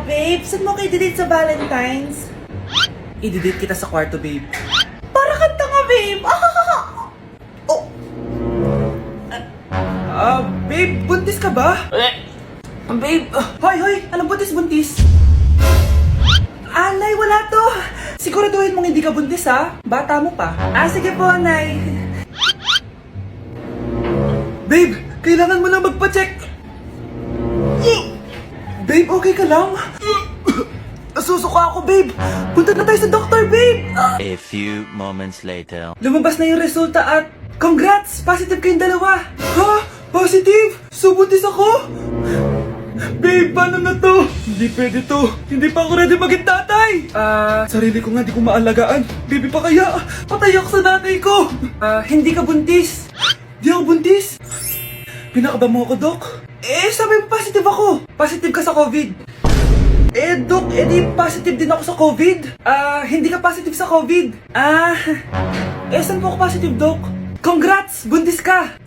babe, saan mo kayo delete sa Valentine's? I-delete kita sa kwarto, babe. Para kang tanga, babe! Oh! Babe, buntis ka ba? Babe, hoy, anong buntis? Nay, wala to! Siguraduhin mong hindi ka buntis, ha? Bata mo pa. Sige po, Nay. Babe, kailangan mo na magpa-check. Babe, okay ka lang? Nasusuka ako, babe. Punta na tayo sa doktor, babe. A few moments later. Lumabas na yung resulta at congrats! Positive kayong dalawa. Ha? Positive? So buntis ako? Babe, paano na to? Hindi pwede to. Hindi pa ako ready maging tatay. Sarili ko nga di ko maalagaan. Baby pa kaya? Patay ako sa nanay ko. Hindi ka buntis. Di ako buntis. Pinakaba mo ako, Dok? Sabi mo positive ako. Positive ka sa COVID. Dok, di positive din ako sa COVID. Hindi ka positive sa COVID. Saan po ako positive, Dok? Congrats! Buntis ka!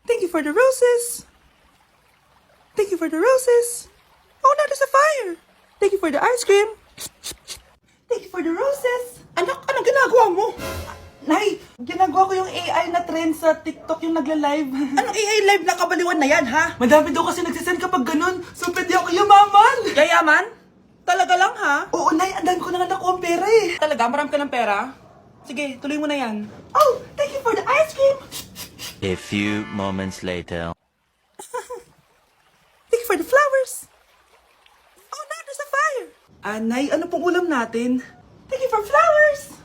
Thank you for the roses. Thank you for the roses. Oh, now there's a fire. Thank you for the ice cream. Thank you for the roses. Anak, anong ginagawa mo? Nay, ginagawa ko yung AI na trend sa TikTok yung nagla-live. Anong AI live na kabaliwan na yan, ha? Madami daw kasi nagsisend kapag ganun, so pwede ako yumaman. Yayaman? Talaga lang, ha? Oo, Nay, ang dami ko na nga nakuha ang pera eh. Talaga? Marami ka ng pera? Sige, tuloy mo na yan. Oh, thank you for the ice cream. A few moments later. Thank you for the flowers. Oh, now there's a fire. Nay, ano pong ulam natin? Thank you for flowers.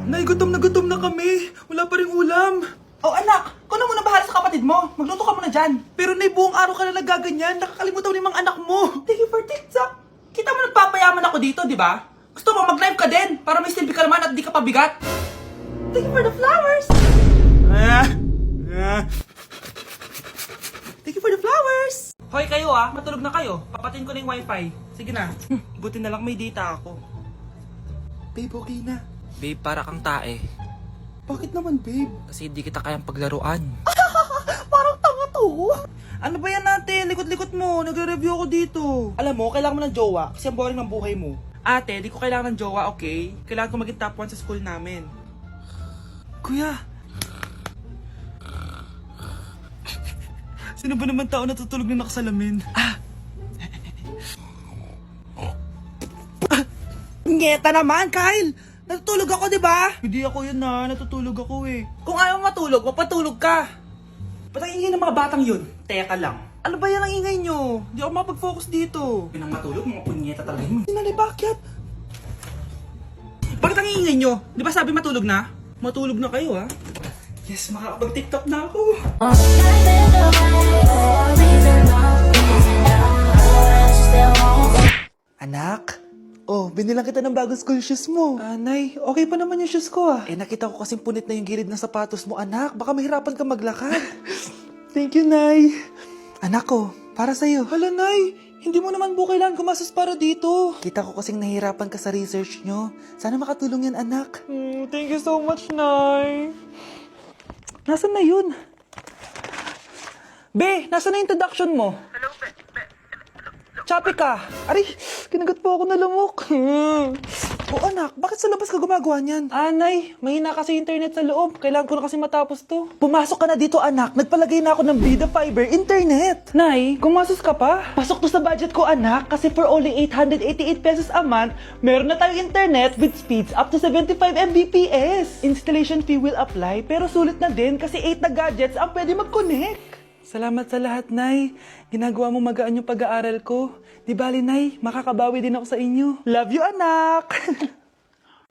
Nay, gutom na kami. Wala pa rin ulam. Oh, anak, kung na muna bahala sa kapatid mo. Magluto ka muna dyan. Pero Nay, buong araw ka na nagaganyan. Nakakalimutan mo yung mga anak mo. Thank you for TikTok. Kita mo nagpapayaman ako dito, di ba? Gusto mo mag-live ka din para may silbi ka naman at di ka pabigat. Thank you for the flowers. Thank you for the flowers. Hoy kayo matulog na kayo. Papatin ko na yung wifi. Sige na. Buti na lang may data ako. Babe, okay na. Babe, para kang tae. Bakit naman, babe? Kasi hindi kita kayang paglaruan. Parang tanga to. Ano ba yan natin? Likot-likot mo. Nagre-review ako dito. Alam mo, kailangan mo ng jowa kasi ang boring ng buhay mo. Ate, di ko kailangan ng jowa, okay? Kailangan ko maging top 1 sa school namin. Kuya! Sino ba naman tao natutulog na nakasalamin? Ngeta naman, Kyle! Natutulog ako, di ba? Hindi ako yun natutulog ako eh. Kung ayaw matulog, mapatulog ka. Ba't ang ingay ng mga batang yun? Teka lang. Ano ba yan ang ingay nyo? Hindi ako mapag-focus dito. Yun ang matulog, mga punyeta talaga yun. Sinali, bakit? Bakit ang ingay nyo? Di ba sabi matulog na? Matulog na kayo ha? Yes, makakapag-tiktok na ako. Anak? Oh, binilang kita ng bagong school shoes mo. Nay, okay pa naman yung shoes ko nakita ko kasing punit na yung gilid ng sapatos mo, anak. Baka mahirapan ka maglakad. Thank you, Nay. Anak ko, para sa'yo. Hala, Nay. Hindi mo naman po kailangan gumastos para dito. Kita ko kasing nahihirapan ka sa research nyo. Sana makatulong yan, anak. Thank you so much, Nay. Nasaan na yun? Be, nasaan na yung introduction mo? Hello, Be. Choppy ka. Aray, kinagat po ako na lamok. Anak, bakit sa labas ka gumagawa niyan? Nay, mahina kasi internet sa loob. Kailangan ko na kasi matapos to. Pumasok ka na dito, anak. Nagpalagay na ako ng Vida Fiber Internet. Nay, gumasos ka pa? Pasok to sa budget ko, anak. Kasi for only 888 pesos a month, meron na tayong internet with speeds up to 75 Mbps. Installation fee will apply, pero sulit na din kasi 8 na gadgets ang pwede mag-connect. Salamat sa lahat, Nay. Ginagawa mo magaan yung pag-aaral ko. Di bali, Nay, makakabawi din ako sa inyo. Love you, anak!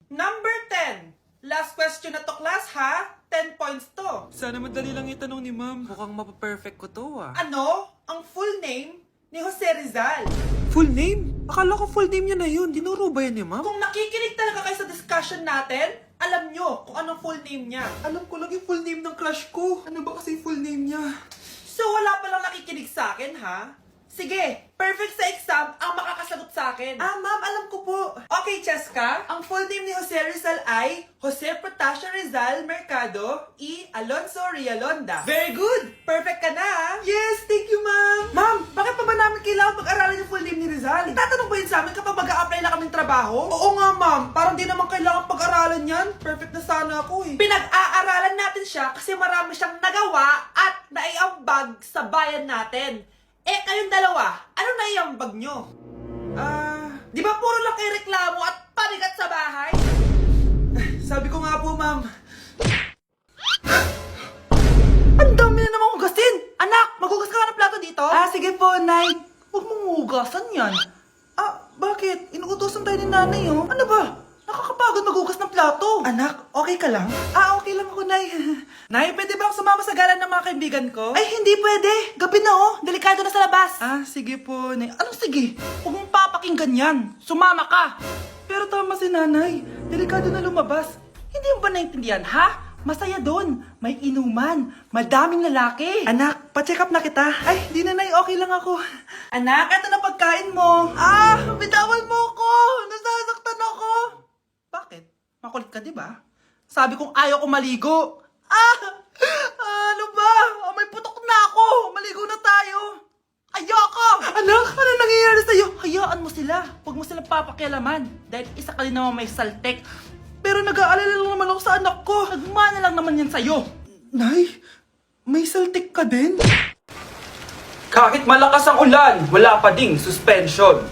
Number 10. Last question na to, class, ha? 10 points to. Sana madali lang itanong ni ma'am. Mukhang mapaperfect ko to Ano ang full name ni Jose Rizal? Full name? Akala ko full name niya na yun. Dinuro ba yan ni ma'am? Kung nakikinig talaga kayo sa discussion natin, alam nyo kung anong full name niya. Alam ko lang yung full name ng crush ko. Ano ba kasi full name niya? So wala palang nakikinig sa akin, ha? Sige, perfect sa exam ang makakasagot sa akin. Ma'am, alam ko po. Okay, Cheska, ang full name ni Jose Rizal ay Jose Protasio Rizal Mercado E. Alonso Rialonda. Very good! Perfect ka na, ha? Yes, thank you, ma'am! Ma'am, bakit pa ba namin kailangan pag-aralan yung full name ni Rizal? Rizal? Itatanong ba yun sa amin kapag mag-a-apply na kaming trabaho? Oo nga, ma'am. Parang di naman kailangan pag-aralan yan. Perfect na sana ako eh. Pinag-aaralan natin siya kasi marami siyang nagawa at naiambag sa bayan natin. Eh, kayong dalawa, ano naiambag nyo? Di ba puro lang kayo reklamo at panigat sa bahay? Sabi ko nga po, ma'am. Ang dami na namang hugasin! Anak, maghugas ka nga ng plato dito? Sige po, Nay. Huwag mong hugasan yan. Bakit? Inuutosan tayo ni Nanay, oh. Ano ba? Nakakapagod maghugas ng plato. Anak, okay ka lang? Okay lang ako, Nay. Nay, pwede ba akong sumama sa gala ng mga kaibigan ko? Ay, hindi pwede. Gabi na, oh. Delikado na sa labas. Sige po, Nay. Anong sige? Huwag mong papakinggan yan. Sumama ka. Pero tama si Nanay. Delikado na lumabas. Hindi mo ba naintindihan, ha? Masaya doon. May inuman. Madaming lalaki. Anak, pa-check up na kita. Ay, di na, Nay. Okay lang ako. Anak, eto na pagkain mo. Bitawan mo ko. Nasasaktan ako. Bakit? Makulit ka, di ba? Sabi kong ayaw ko maligo. Ano ba? May putok na ako. Maligo na tayo. Ayoko! Anak, ano nangyayari sa'yo? Hayaan mo sila. Huwag mo sila papakialaman. Dahil isa ka din naman may saltek. Pero nag-aalala lang naman ako sa anak ko. Nagmana lang naman yan sa'yo. Nay, may saltik ka din? Kahit malakas ang ulan, wala pa ding suspension.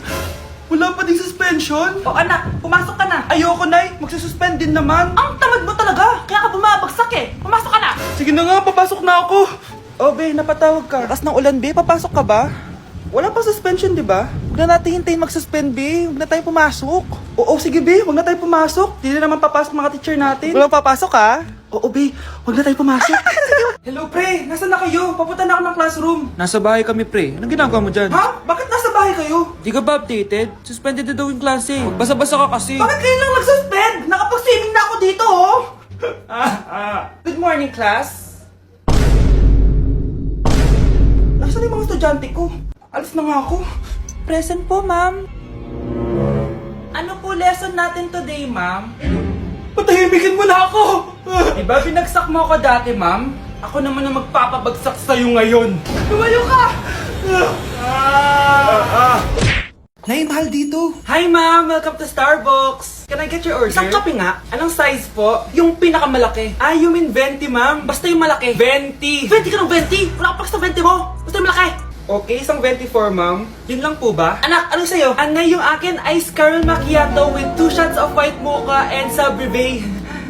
Wala pa ding suspension? O anak, pumasok ka na. Ayoko, Nay. Magsususpend din naman. Ang tamad mo talaga. Kaya ka bumabagsak eh. Pumasok ka na. Sige na nga, papasok na ako. Be, napatawag ka. Lakas ng ulan, Be. Papasok ka ba? Wala pa suspension, di ba? Huwag na natin hintayin mag-suspend, Be. Huwag na tayo pumasok. Oo, sige, Be. Huwag na tayo pumasok. Di na naman papasok mga teacher natin. Wala papasok, ha? Oo, Be. Huwag na tayo pumasok. Hello, pre. Nasaan na kayo? Papunta na ako ng classroom. Nasa bahay kami, pre. Anong ginagawa mo dyan? Ha? Bakit nasa bahay kayo? Di ka ba updated? Suspended na daw yung klase. Basa-basa ka kasi. Bakit kayo lang nag-suspend? Nakapag-swimming na ako dito, oh. Good morning, class. Nasaan yung mga estudyante ko? Alis na nga ako. Present po, ma'am. Ano po lesson natin today, ma'am? Patahimikin mo na ako! Diba binagsak mo ako dati, ma'am? Ako naman ang magpapabagsak sa'yo ngayon. Lumayo ka! Nay, mahal dito. Hi, ma'am. Welcome to Starbucks. Can I get your order? Isang kape nga. Anong size po? Yung pinakamalaki. You mean 20, ma'am? Basta yung malaki. 20. 20 ka ng 20? Wala ka pa sa 20 mo. Basta yung malaki. Okay, isang 24, ma'am. Yun lang po ba? Anak, ano sa'yo? Anay, yung akin, ice caramel macchiato with 2 shots of white mocha and Sabrivay.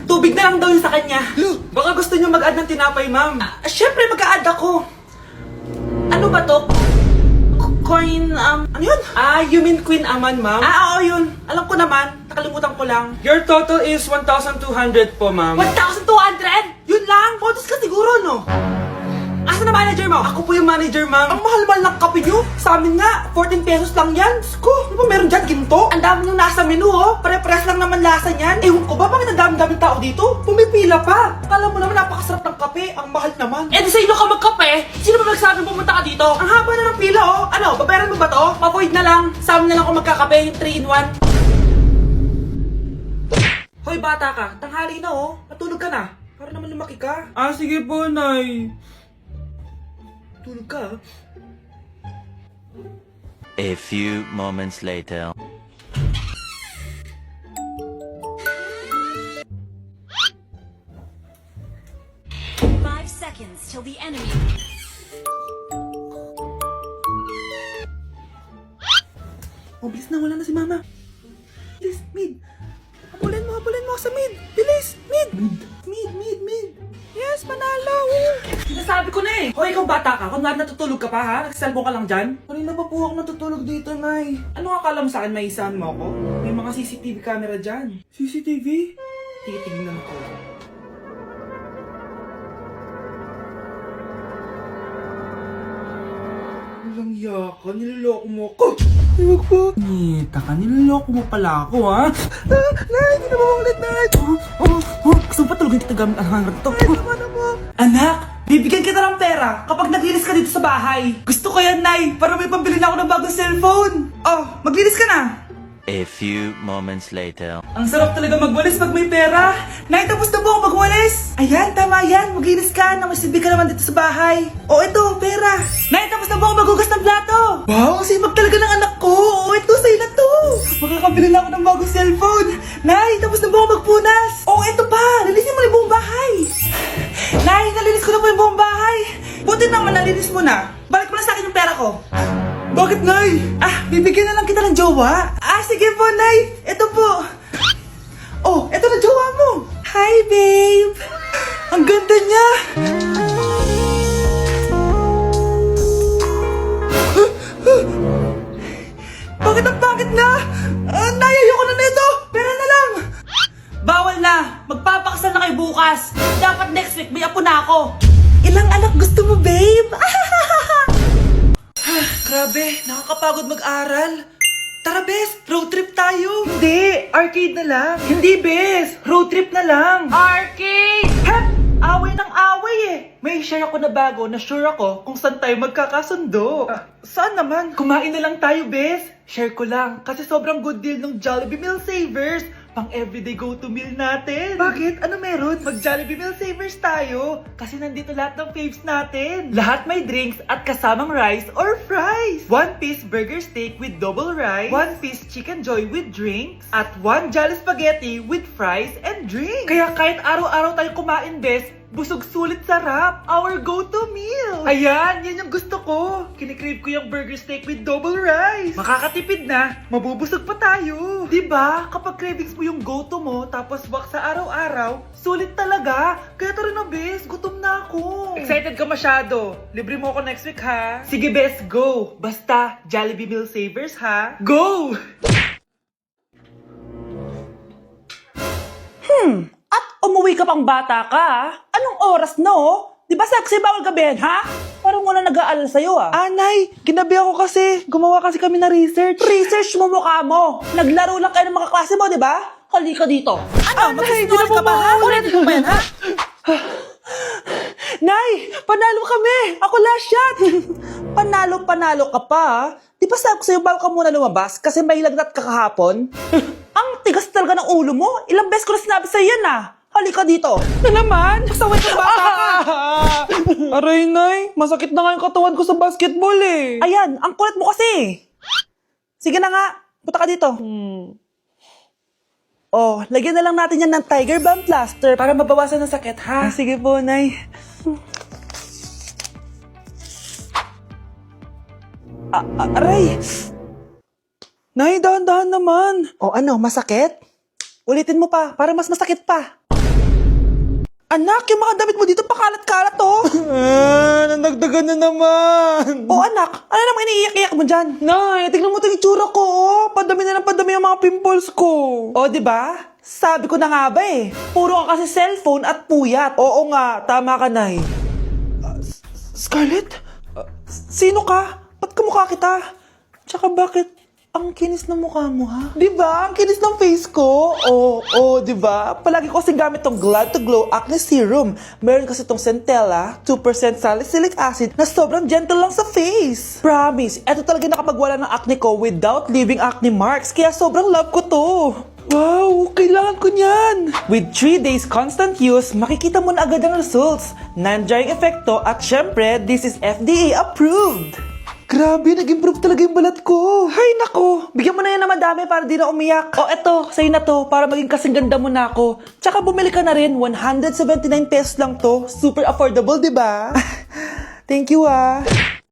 Tubig na lang daw yun sa kanya. Baka gusto niyo mag-add ng tinapay, ma'am. Syempre, mag-a-add ako. Ano ba to? Coin, ano yun? You mean Queen Aman, ma'am? Oo, yun. Alam ko naman. Nakalimutan ko lang. Your total is 1,200 po, ma'am. 1,200? Yun lang? Bonus ka siguro, no? Asa na manager mo? Ako po yung manager, ma'am. Ang mahal-mahal ng kape nyo. Sa amin nga, 14 pesos lang yan. Sko, ano ba meron dyan? Ginto? Ang dami nyung nasa menu, oh. Pare-press lang naman lasa niyan. Ewan ko ba, bakit ang dami-daming tao dito? Pumipila pa. Akala mo naman napakasarap ng kape. Ang mahal naman. Di sa inyo ka magkape? Sino ba nagsabing pumunta ka dito? Ang haba na ng pila, oh. Ano, babayaran mo ba to? Papoid na lang. Sa amin na lang ako magkakape, yung 3-in-1. Hoy, bata ka. Tanghali na, oh. Matulog ka na. Para naman lumaki ka. Sige po, Nay. Tulog ka. A few moments later. Five seconds till the enemy. Bilis na, wala na si Mama. Bilis, mid. Habulin mo sa mid. Bilis, mid. Mid. Yes, manalo. Sinasabi ko na eh. Hoy, ikaw bata ka. Kung natutulog ka pa ha? Nagsiselfon ka lang dyan? Kanina pa po ako natutulog dito, Nay. Ano akala mo sa akin, maisahan mo ako? May mga CCTV camera dyan. CCTV? Titignan ko. Walang yaka, niloloko mo ako. Huwag po. Nita ka, niloloko mo pala ako, ha? Nay, hindi na mamulit, Nay. Gusto mo pa tulogin kita gamit ang hangar to? Nay, tama na mo. Anak, bibigyan kita ng pera kapag naglinis ka dito sa bahay. Gusto ko yan, Nay, para may pambili na ako ng bagong cellphone. Maglinis ka na. A few moments later. Ang sarap talaga magwalis pag may pera. Nay, tapos na po ako magwalis. Ayan, tama yan. Maglinis ka. Namasibi ka naman dito sa bahay. Ito, pera. Nay, tapos na po ako maghugas ng plato. Wow, ang sipag talaga ng anak ko. makakabili na ako ng bagong cellphone. Nay, tapos na ba ako magpunas? Oh, eto pa. Linisin mo na yung buong bahay. Nay, nalinis ko na po yung buong bahay. Buti naman, nalinis mo na. Balik mo na sa akin yung pera ko. Bakit, Nay? Bibigyan na lang kita ng jowa. Sige po, Nay. Eto po. Oh, eto na jowa mo. Hi, babe. Ang ganda niya. Bakit ang pangit na? Nay, ayoko na nito. Pera na lang. Bawal na. Magpapakasal na kayo bukas. Dapat next week may apo na ako. Ilang anak gusto mo, babe? Grabe, nakakapagod mag-aral. Tara, Bes, road trip tayo. Hindi, arcade na lang. Hindi, Bes, road trip na lang. Arcade! Hep! Away ng away eh. May share ako na bago na sure ako kung saan tayo magkakasundo. Saan naman? Kumain na lang tayo, Bes. Share ko lang kasi sobrang good deal ng Jollibee Meal Savers. Pang everyday go-to meal natin. Bakit? Ano meron? Mag-Jollibee Meal Savers tayo. Kasi nandito lahat ng faves natin. Lahat may drinks at kasamang rice or fries. 1-piece burger steak with double rice. 1-piece chicken joy with drinks. At 1 Jolly Spaghetti with fries and drinks. Kaya kahit araw-araw tayo kumain, Bes, busog sulit sarap. Our go-to meal. Ayan, yan yung gusto ko. Kinikrave ko yung burger steak with double rice. Makakatipid na, mabubusog pa tayo. Diba? Kapag cravings mo yung go-to mo, tapos wak sa araw-araw, sulit talaga. Kaya tara na, Bes. Gutom na ako. Excited ka masyado. Libre mo ako next week, ha? Sige, Bes, go. Basta, Jollibee Meal Savers, ha? Go! At umuwi ka pang bata ka, ah. Anong oras na, oh? Di ba sexy bawal gabihin, ha? Parang wala nag-aalala sa'yo, ah. Nay, ginabi ako kasi. Gumawa kasi kami na research. Research mo mukha mo. Naglaro lang kayo ng mga klase mo, di ba? Halika dito. Ano, magsisinungaling ka ba, ha? Ulitin mo ba yan, ha? Nay, panalo kami. Ako last shot. Panalo ka pa, ah. Di ba sabi ko sa'yo bawal ka muna lumabas kasi may lagnat ka kahapon? Ang tigas talaga ng ulo mo. Ilang beses ko na sinabi sa'yo yan, ah. Halika dito. Na naman? Pasaway ka bata ka. Aray, Nay. Masakit na nga yung katawan ko sa basketball eh. Ayan, ang kulit mo kasi. Sige na nga, punta ka dito. Oh, lagyan na lang natin yan ng Tiger Balm Plaster para mabawasan ng sakit, ha? Sige po, Nay. Aray! Nay, dahan-dahan naman. O ano, masakit? Ulitin mo pa, para mas masakit pa. Anak, yung mga damit mo dito pakalat-kalat, oh. Nandagdagan na naman. O anak, ano namang iniiyak-iyak mo dyan? Nay, tignan mo itong itsura ko, oh. Padami na ng padami ang mga pimples ko. O, di ba? Sabi ko na nga ba eh. Puro ka kasi cellphone at puyat. Oo nga, tama ka, Nay. Scarlett? Sino ka? Ba't kamukha kita? Tsaka bakit ang kinis ng mukha mo, ha? Di ba? Ang kinis ng face ko. Oo, di ba? Palagi ko kasing gamit tong Glad to Glow Acne Serum. Meron kasi tong Centella, 2% salicylic acid na sobrang gentle lang sa face. Promise, eto talaga nakapagwala ng acne ko without leaving acne marks. Kaya sobrang love ko to. Wow, kailangan ko niyan. With 3 days constant use, makikita mo na agad ang results. Non-drying epekto at syempre, this is FDA approved. Grabe, nag-improve talaga yung balat ko. Hay nako, bigyan mo na yan na madami para di na umiyak. O eto, sa'yo na to, para maging kasing ganda mo na ako. Tsaka bumili ka na rin, 179 pesos lang to. Super affordable, di ba? Thank you, ah.